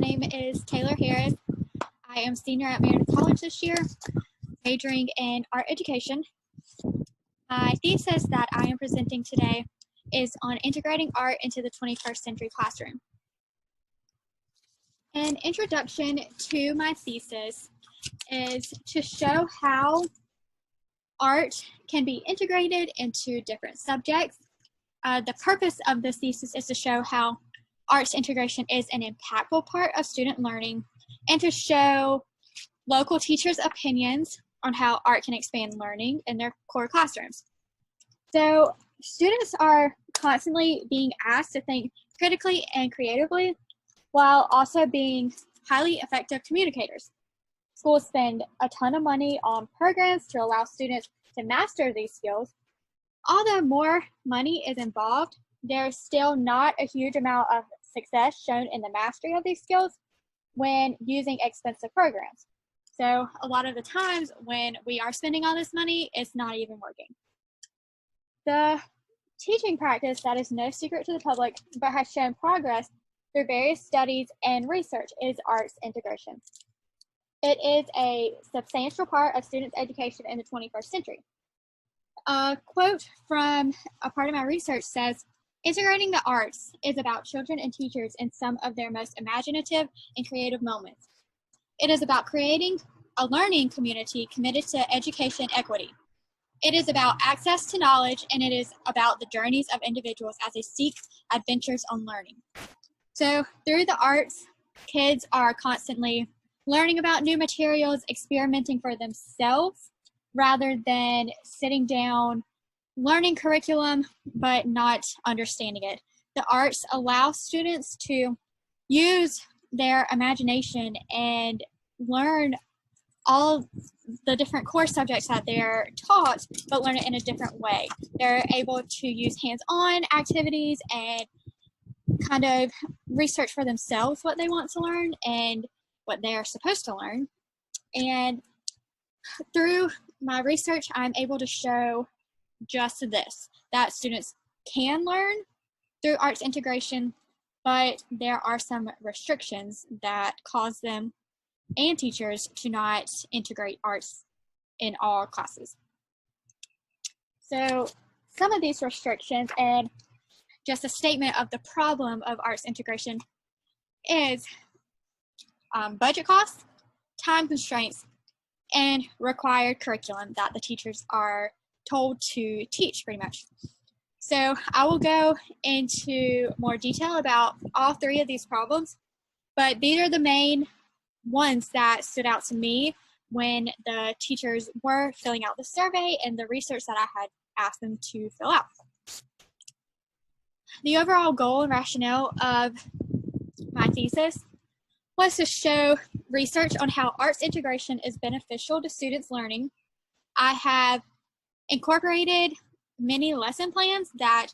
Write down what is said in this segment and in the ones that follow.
name is Taylor Harris. I am senior at Meredith College this year, majoring in art education. My thesis that I am presenting today is on integrating art into the 21st century classroom. An introduction to my thesis is to show how art can be integrated into different subjects. The purpose of this thesis is to show how arts integration is an impactful part of student learning and to show local teachers' opinions on how art can expand learning in their core classrooms. So students are constantly being asked to think critically and creatively while also being highly effective communicators. Schools spend a ton of money on programs to allow students to master these skills. Although more money is involved, there's still not a huge amount of success shown in the mastery of these skills when using expensive programs. So a lot of the times when we are spending all this money, it's not even working. The teaching practice that is no secret to the public but has shown progress through various studies and research is arts integration. It is a substantial part of students' education in the 21st century. A quote from a part of my research says, "Integrating the arts is about children and teachers in some of their most imaginative and creative moments. It is about creating a learning community committed to education equity. It is about access to knowledge, and it is about the journeys of individuals as they seek adventures on learning." So through the arts, kids are constantly learning about new materials, experimenting for themselves, rather than sitting down, learning curriculum, but not understanding it. The arts allow students to use their imagination and learn all the different core subjects that they're taught, but learn it in a different way. They're able to use hands-on activities and kind of research for themselves what they want to learn and what they are supposed to learn. And through my research, I'm able to show just this, that students can learn through arts integration, but there are some restrictions that cause them and teachers to not integrate arts in all classes. So some of these restrictions and just a statement of the problem of arts integration is budget costs, time constraints, and required curriculum that the teachers are told to teach pretty much. So I will go into more detail about all three of these problems, but these are the main ones that stood out to me when the teachers were filling out the survey and the research that I had asked them to fill out. The overall goal and rationale of my thesis was to show research on how arts integration is beneficial to students' learning. I have incorporated many lesson plans that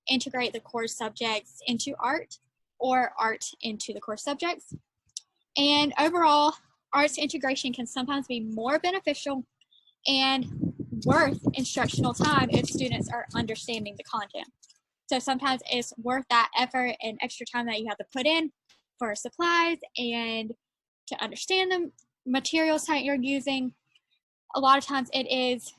integrate the core subjects into art or art into the core subjects. And overall, arts integration can sometimes be more beneficial and worth instructional time if students are understanding the content. So sometimes it's worth that effort and extra time that you have to put in for supplies and to understand the materials that you're using. A lot of times it is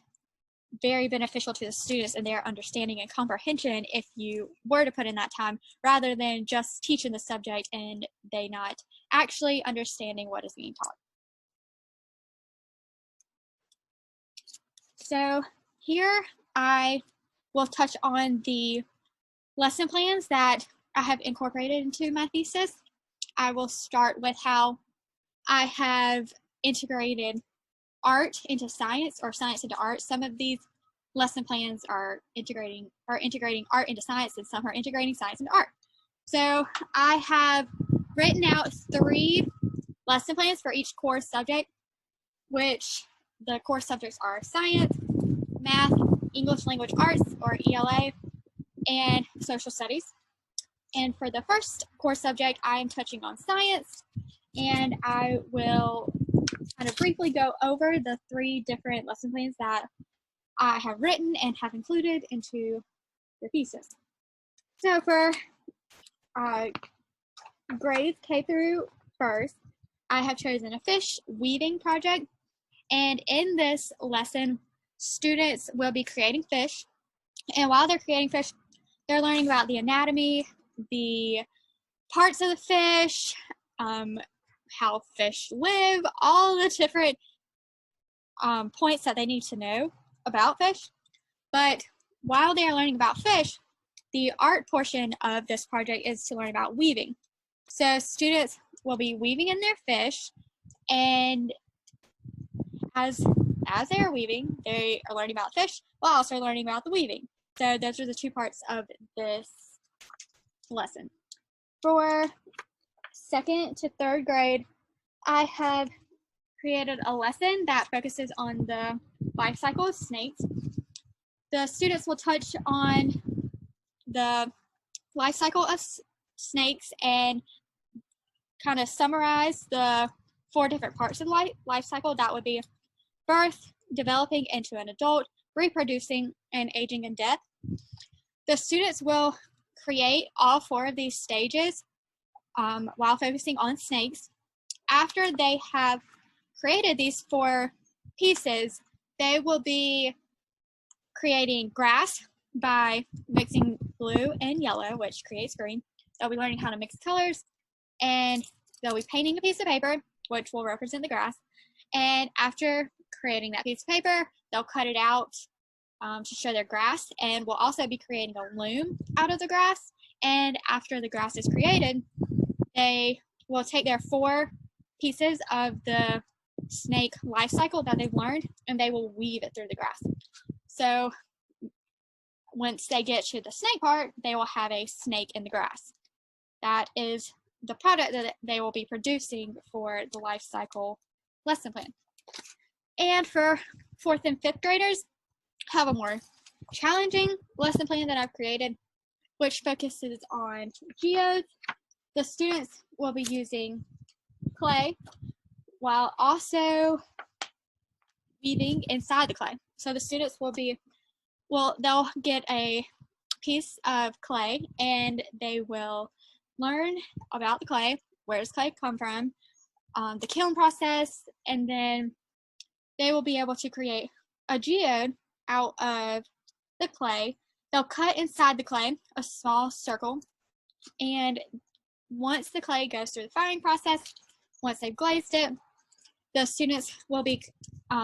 very beneficial to the students and their understanding and comprehension if you were to put in that time rather than just teaching the subject and they not actually understanding what is being taught. So here I will touch on the lesson plans that I have incorporated into my thesis. I will start with how I have integrated art into science or science into art. Some of these lesson plans are integrating art into science and some are integrating science into art. So I have written out 3 lesson plans for each core subject, which the core subjects are science, math, English language arts or ELA, and social studies. And for the first core subject, I am touching on science, and I will kind of briefly go over the 3 different lesson plans that I have written and have included into the thesis. So for grades K through first, I have chosen a fish weaving project, and in this lesson, students will be creating fish, and while they're creating fish, they're learning about the anatomy, the parts of the fish, how fish live, all the different points that they need to know about fish. But while they are learning about fish, the art portion of this project is to learn about weaving. So students will be weaving in their fish, and as they are weaving, they are learning about fish while also learning about the weaving. So those are the two parts of this lesson. For second to third grade, I have created a lesson that focuses on the life cycle of snakes. The students will touch on the life cycle of snakes and kind of summarize the 4 different parts of the life cycle. That would be birth, developing into an adult, reproducing, and aging and death. The students will create all 4 of these stages while focusing on snakes. After they have created these 4 pieces, they will be creating grass by mixing blue and yellow, which creates green. They'll be learning how to mix colors, and they'll be painting a piece of paper, which will represent the grass. And after creating that piece of paper, they'll cut it out to show their grass, and we'll also be creating a loom out of the grass. And after the grass is created, they will take their 4 pieces of the snake life cycle that they've learned, and they will weave it through the grass. So once they get to the snake part, they will have a snake in the grass. That is the product that they will be producing for the life cycle lesson plan. And for 4th and 5th graders, I have a more challenging lesson plan that I've created, which focuses on geodes. The students will be using clay while also weaving inside the clay. So the students will be, they'll get a piece of clay, and they will learn about the clay, where does clay come from, the kiln process, and then they will be able to create a geode out of the clay. They'll cut inside the clay a small circle, and once the clay goes through the firing process, once they've glazed it, the students will be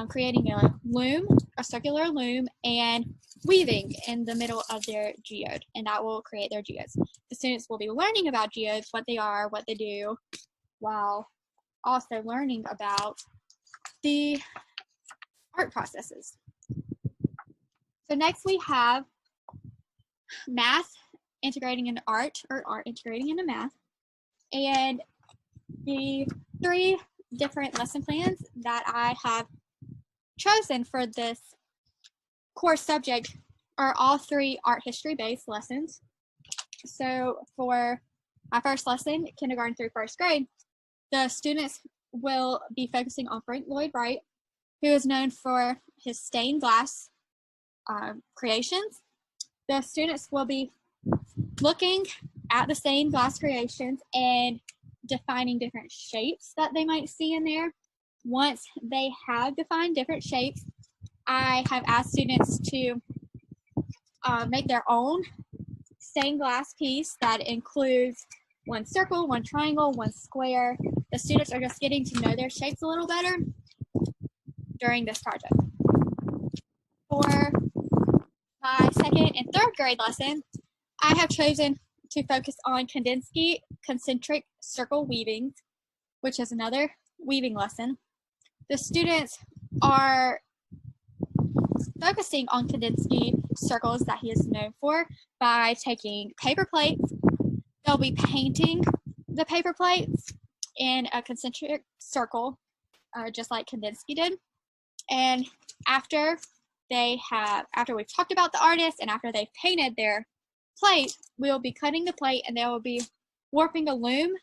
creating a loom, a circular loom, and weaving in the middle of their geode, and that will create their geodes. The students will be learning about geodes, what they are, what they do, while also learning about the art processes. So next we have math integrating into art, or art integrating into math. And the 3 different lesson plans that I have chosen for this core subject are all 3 art history based lessons. So for my first lesson, kindergarten through 1st grade, the students will be focusing on Frank Lloyd Wright, who is known for his stained glass creations. The students will be looking at the stained glass creations and defining different shapes that they might see in there. Once they have defined different shapes, I have asked students to make their own stained glass piece that includes 1 circle, 1 triangle, 1 square. The students are just getting to know their shapes a little better during this project. For my 2nd and 3rd grade lesson, I have chosen to focus on Kandinsky concentric circle weaving, which is another weaving lesson. The students are focusing on Kandinsky circles that he is known for by taking paper plates. They'll be painting the paper plates in a concentric circle, just like Kandinsky did. And after we've talked about the artist and after they've painted their plate, we'll be cutting the plate, and they will be warping a loom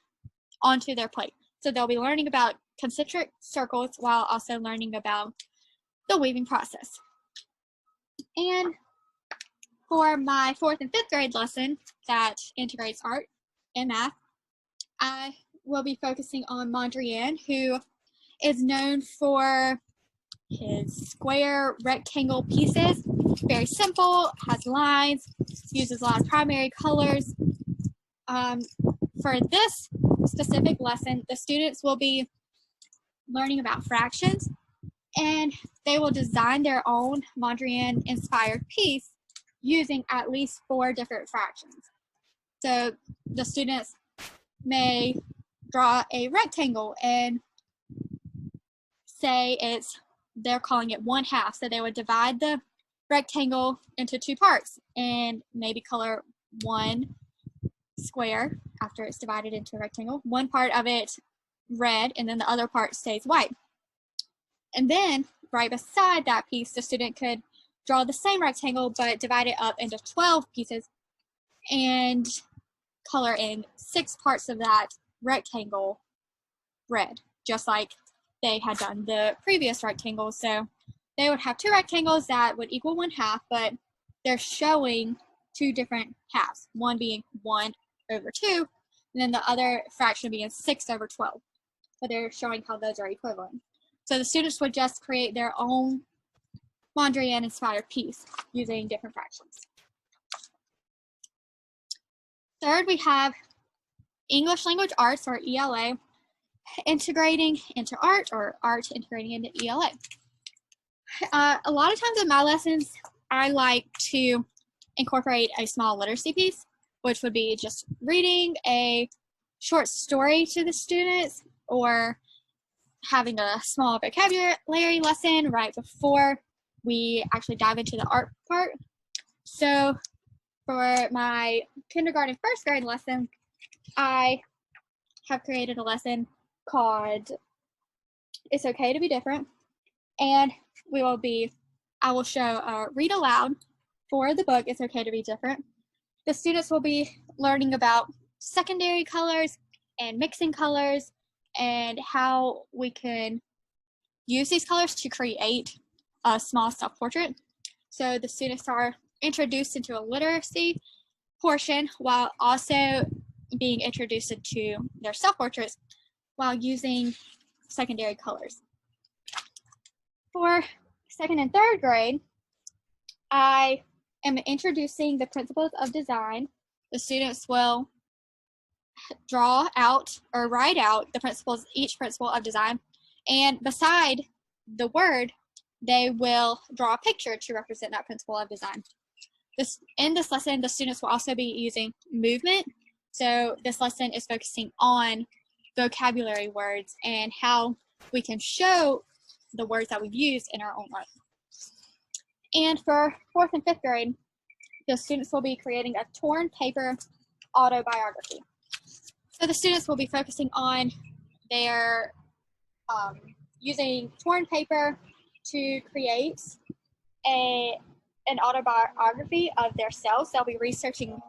onto their plate. So they'll be learning about concentric circles while also learning about the weaving process. And for my 4th and 5th grade lesson that integrates art and math, I will be focusing on Mondrian, who is known for his square rectangle pieces. Very simple, has lines, uses a lot of primary colors. For this specific lesson, the students will be learning about fractions, and they will design their own Mondrian inspired piece using at least 4 different fractions. So the students may draw a rectangle and say they're calling it 1/2. So they would divide the rectangle into 2 parts and maybe color one square after it's divided into a rectangle, one part of it red, and then the other part stays white. And then right beside that piece, the student could draw the same rectangle but divide it up into 12 pieces and color in 6 parts of that rectangle red, just like they had done the previous rectangle. So they would have 2 rectangles that would equal 1/2, but they're showing 2 different halves, one being 1/2, and then the other fraction being 6/12. But they're showing how those are equivalent. So the students would just create their own Mondrian inspired piece using different fractions. Third, we have English Language Arts, or ELA, integrating into art, or art integrating into ELA. A lot of times in my lessons, I like to incorporate a small literacy piece, which would be just reading a short story to the students or having a small vocabulary lesson right before we actually dive into the art part. So for my kindergarten first grade lesson, I have created a lesson called It's Okay to Be Different, and I will show read aloud for the book It's Okay to Be Different. The students will be learning about secondary colors and mixing colors and how we can use these colors to create a small self-portrait. So the students are introduced into a literacy portion while also being introduced to their self-portraits while using secondary colors. For second and third grade, I am introducing the principles of design. The students will draw out or write out the principles, each principle of design, and beside the word, they will draw a picture to represent that principle of design. In this lesson, the students will also be using movement. So this lesson is focusing on vocabulary words and how we can show the words that we've used in our own art. And for fourth and fifth grade, the students will be creating a torn paper autobiography. So the students will be focusing on their using torn paper to create an autobiography of themselves. They'll be researching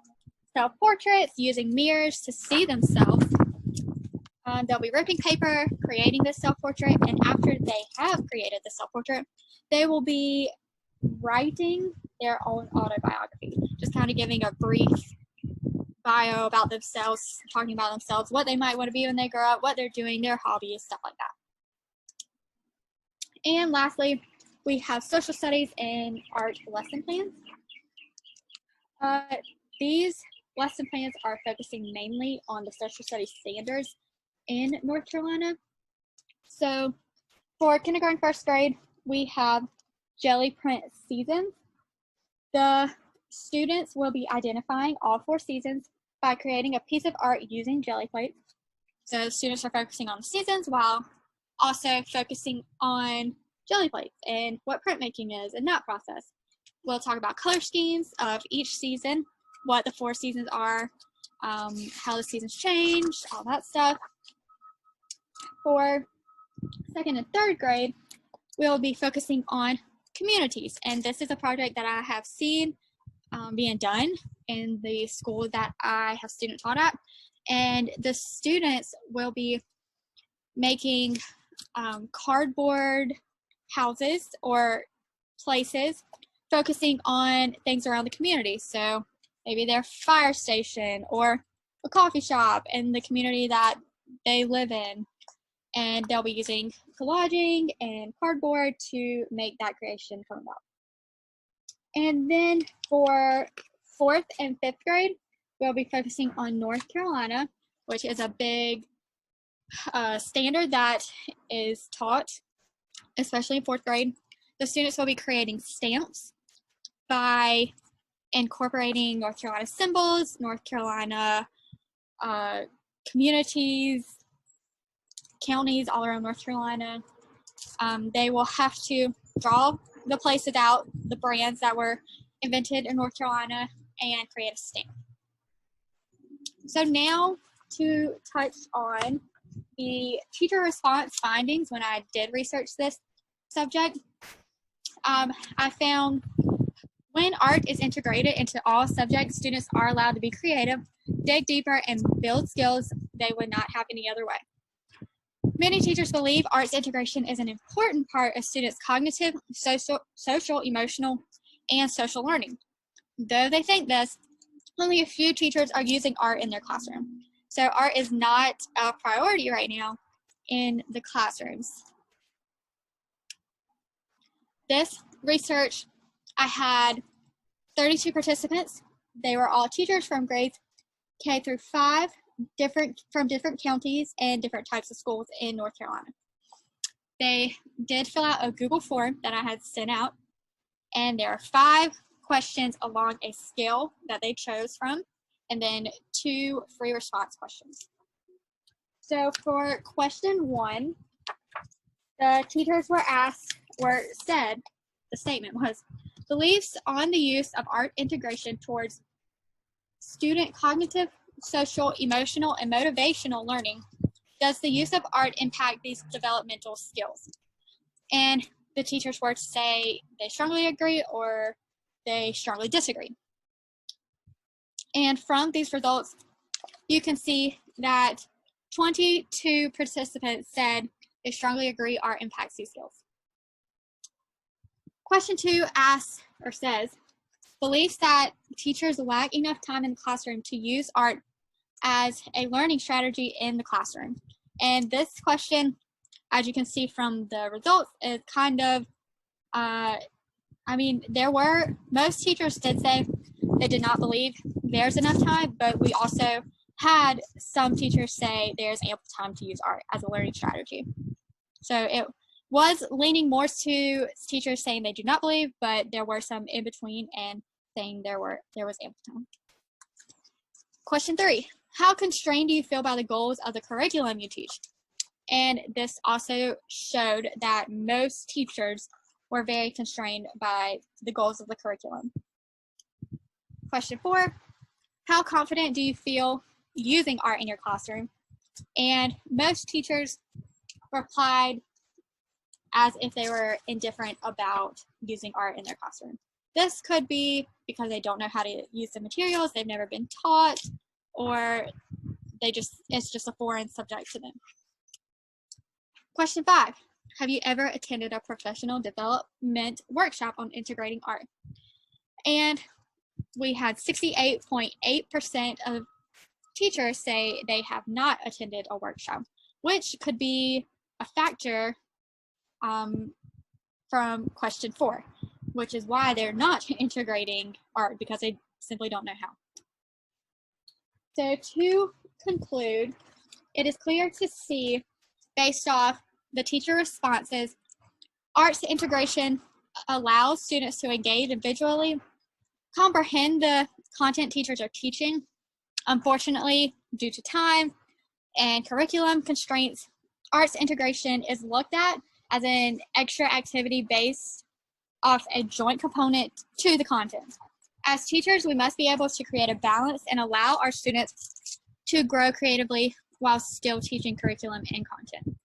self-portraits, using mirrors to see themselves. They'll be ripping paper, creating this self-portrait, and after they have created the self-portrait, they will be writing their own autobiography, just kind of giving a brief bio about themselves, talking about themselves, what they might want to be when they grow up, what they're doing, their hobbies, stuff like that. And lastly, we have social studies and art lesson plans. These lesson plans are focusing mainly on the social studies standards in North Carolina. So for kindergarten first grade, we have jelly print seasons. The students will be identifying all 4 seasons by creating a piece of art using jelly plates. So students are focusing on the seasons while also focusing on jelly plates and what printmaking is and that process. We'll talk about color schemes of each season, what the 4 seasons are, how the seasons change, all that stuff. For second and third grade, we'll be focusing on communities, and this is a project that I have seen being done in the school that I have student taught at, and the students will be making cardboard houses or places focusing on things around the community. So maybe their fire station or a coffee shop in the community that they live in, and they'll be using collaging and cardboard to make that creation come about. And then for 4th and 5th grade, we'll be focusing on North Carolina, which is a big standard that is taught, especially in 4th grade. The students will be creating stamps by incorporating North Carolina symbols, North Carolina communities, counties all around North Carolina. They will have to draw the places out, the brands that were invented in North Carolina, and create a stamp. So now to touch on the teacher response findings when I did research this subject. I found when art is integrated into all subjects, students are allowed to be creative, dig deeper, and build skills they would not have any other way. Many teachers believe arts integration is an important part of students' cognitive, social, emotional, and social learning. Though they think this, only a few teachers are using art in their classroom. So art is not a priority right now in the classrooms. This research, I had 32 participants. They were all teachers from grades K through 5, from different counties and different types of schools in North Carolina. They did fill out a Google form that I had sent out, and there are 5 questions along a scale that they chose from, and then 2 free response questions. So for question 1, the teachers said, the statement was, beliefs on the use of art integration towards student cognitive, social, emotional, and motivational learning. Does the use of art impact these developmental skills? And the teachers were to say they strongly agree or they strongly disagree. And from these results, you can see that 22 participants said they strongly agree art impacts these skills. Question 2 asks or says, beliefs that teachers lack enough time in the classroom to use art as a learning strategy in the classroom. And this question, as you can see from the results, is kind of, most teachers did say they did not believe there's enough time, but we also had some teachers say there's ample time to use art as a learning strategy. So it was leaning more to teachers saying they do not believe, but there were some in between and saying there was ample time. Question 3, how constrained do you feel by the goals of the curriculum you teach? And this also showed that most teachers were very constrained by the goals of the curriculum. Question 4, how confident do you feel using art in your classroom? And most teachers replied as if they were indifferent about using art in their classroom. This could be because they don't know how to use the materials, they've never been taught, or it's just a foreign subject to them. Question 5, have you ever attended a professional development workshop on integrating art? And we had 68.8% of teachers say they have not attended a workshop, which could be a factor from question 4, which is why they're not integrating art, because they simply don't know how. So to conclude, it is clear to see, based off the teacher responses, arts integration allows students to engage individually, comprehend the content teachers are teaching. Unfortunately, due to time and curriculum constraints, arts integration is looked at as an extra activity based off a joint component to the content. As teachers, we must be able to create a balance and allow our students to grow creatively while still teaching curriculum and content.